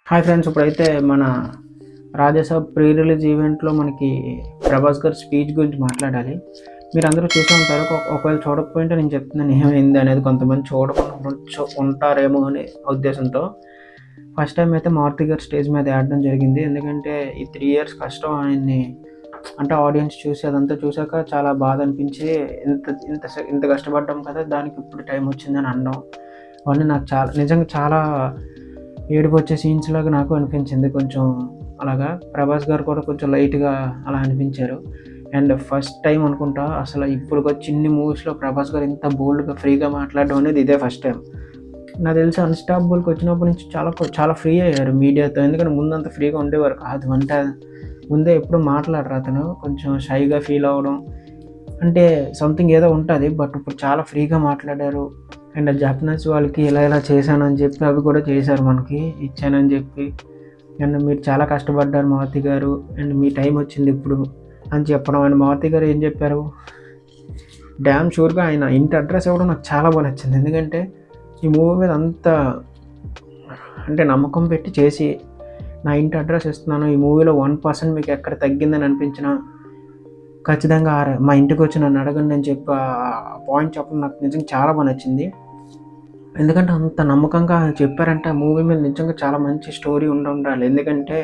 Hi friends, ఇప్పుడైతే మన Raja Saab pre release ఈవెంట్లో మనకి ప్రభాస్ గారి స్పీచ్ గురించి మాట్లాడాలి. మీరు అందరూ చూసే ఉంటారు. ఒకవేళ చూడకపోయింటే నేను చెప్తున్నాను ఏమైంది అనేది. కొంతమంది చూడకుండా ఉంటారేమో అనే ఉద్దేశంతో ఫస్ట్ టైం అయితే మారుతి గారు స్టేజ్ మీద ఆడడం జరిగింది. ఎందుకంటే ఈ 3 years కష్టం ఆయన్ని అంటే ఆడియన్స్ చూసి అదంతా చూసాక చాలా బాధ అనిపించి ఇంత ఇంత ఇంత కష్టపడ్డాం కదా, దానికి ఇప్పుడు టైం వచ్చిందని అనడం అవన్నీ నాకు నిజంగా చాలా ఏడుపు వచ్చే సీన్స్ లాగా నాకు అనిపించింది. కొంచెం అలాగా ప్రభాస్ గారు కూడా కొంచెం లైట్గా అలా అనిపించారు. అండ్ ఫస్ట్ టైం అనుకుంటా అసలు ఇప్పుడు చిన్ని మూవీస్లో ప్రభాస్ గారు ఇంత బోల్డ్గా ఫ్రీగా మాట్లాడడం అనేది ఇదే ఫస్ట్ టైం. నాకు తెలిసి అన్స్టాపబుల్కి వచ్చినప్పటి నుంచి చాలా చాలా ఫ్రీ అయ్యారు మీడియాతో. ఎందుకంటే ముందంత ఫ్రీగా ఉండేవారు కాదు. అంటే ముందే ఎప్పుడు మాట్లాడరు అతను, కొంచెం షైగా ఫీల్ అవ్వడం అంటే సంథింగ్ ఏదో ఉంటుంది. బట్ ఇప్పుడు చాలా ఫ్రీగా మాట్లాడారు. అండ్ జాపనీస్ వాళ్ళకి ఇలా ఇలా చేశానని చెప్పి అవి కూడా చేశారు, మనకి ఇచ్చానని చెప్పి. అండ్ మీరు చాలా కష్టపడ్డారు మారుతి గారు, అండ్ మీ టైం వచ్చింది ఇప్పుడు అని చెప్పడం. అండ్ మారుతి గారు ఏం చెప్పారు, డ్యామ్ షూర్గా ఆయన ఇంటి అడ్రస్ ఇవ్వడం నాకు చాలా బాగా నచ్చింది. ఎందుకంటే ఈ మూవీ మీద అంత అంటే నమ్మకం పెట్టి చేసి నా ఇంటి అడ్రస్ ఇస్తున్నాను, ఈ మూవీలో 1% మీకు ఎక్కడ తగ్గిందని అనిపించినా ఖచ్చితంగా మా ఇంటికి వచ్చి నన్ను అడగండి అని చెప్పి పాయింట్ చెప్పడం నాకు నిజంగా చాలా బాగా నచ్చింది. ఎందుకంటే అంత నమ్మకంగా చెప్పారంటే ఆ మూవీ మీద నిజంగా చాలా మంచి స్టోరీ ఉండాలి. ఎందుకంటే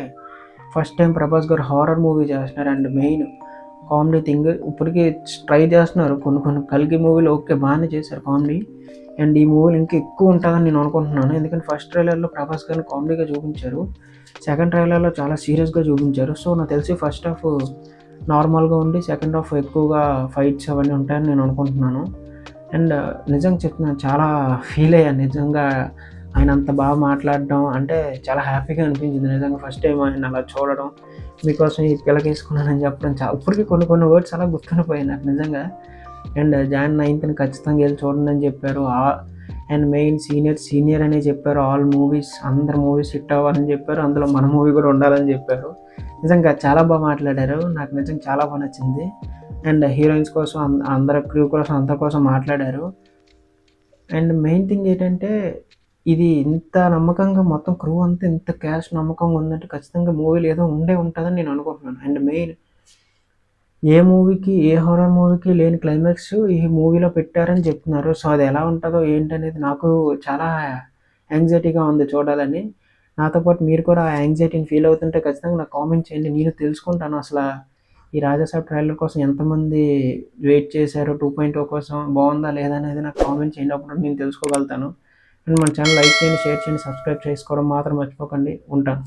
ఫస్ట్ టైం ప్రభాస్ గారు హారర్ మూవీ చేస్తున్నారు. అండ్ మెయిన్ కామెడీ థింగ్ ఇప్పటికీ ట్రై చేస్తున్నారు. కొన్ని కల్కి మూవీలు ఓకే బాగానే చేశారు కామెడీ. అండ్ ఈ మూవీలు ఇంకా ఎక్కువ ఉంటుందని నేను అనుకుంటున్నాను. ఎందుకంటే ఫస్ట్ ట్రైలర్లో ప్రభాస్ గారిని కామెడీగా చూపించారు, సెకండ్ ట్రైలర్లో చాలా సీరియస్గా చూపించారు. సో నాకు తెలిసి ఫస్ట్ హాఫ్ నార్మల్గా ఉండి సెకండ్ హాఫ్ ఎక్కువగా ఫైట్స్ అవన్నీ ఉంటాయని నేను అనుకుంటున్నాను. అండ్ నిజంగా చెప్తున్నాను, చాలా ఫీల్ అయ్యాను నిజంగా. ఆయన అంత బాగా మాట్లాడడం అంటే చాలా హ్యాపీగా అనిపించింది నిజంగా. ఫస్ట్ టైం ఆయన అలా చూడడం, మీకోసం ఈ పిల్లకేసుకున్నానని చెప్పడం ఇప్పటికీ కొన్ని వర్డ్స్ అలా గుర్తుండిపోయాయి నాకు నిజంగా. అండ్ జాన్ 9th ఖచ్చితంగా వెళ్ళి చూడండి అని చెప్పారు. అండ్ మెయిన్ సీనియర్ అనే చెప్పారు. ఆల్ మూవీస్ అందరు మూవీస్ హిట్ అవ్వాలని చెప్పారు, అందులో మన మూవీ కూడా ఉండాలని చెప్పారు. నిజంగా చాలా బాగా మాట్లాడారు, నాకు నిజంగా చాలా బాగా నచ్చింది. అండ్ హీరోయిన్స్ కోసం అందరి క్రూ కోసం అందరి కోసం మాట్లాడారు. అండ్ మెయిన్ థింగ్ ఏంటంటే ఇది ఇంత నమ్మకంగా మొత్తం క్రూ అంతా ఇంత క్యాష్ నమ్మకంగా ఉందంటే ఖచ్చితంగా మూవీలో ఏదో ఉంటుందని నేను అనుకుంటున్నాను. అండ్ మెయిన్ ఏ మూవీకి ఏ హారర్ మూవీకి లేని క్లైమాక్స్ ఈ మూవీలో పెట్టారని చెప్తున్నారు. సో అది ఎలా ఉంటుందో ఏంటనేది నాకు చాలా యాంగ్జైటీగా ఉంది చూడాలని. నాతో పాటు మీరు కూడా ఆ యాంగ్జైటీని ఫీల్ అవుతుంటే ఖచ్చితంగా నాకు కామెంట్ చేయండి. నేను తెలుసుకుంటాను అసలు ఈ రాజాసాబ్ ట్రైలర్ కోసం ఎంతమంది వెయిట్ చేశారు, 2.0 కోసం బాగుందా లేదా అనేది నాకు కామెంట్ చేయండి. అప్పుడు నేను తెలుసుకోగలుగుతాను. అండ్ మన ఛానల్ లైక్ చేయండి, షేర్ చేయండి, సబ్స్క్రైబ్ చేసుకోవడం మాత్రం మర్చిపోకండి. ఉంటాను.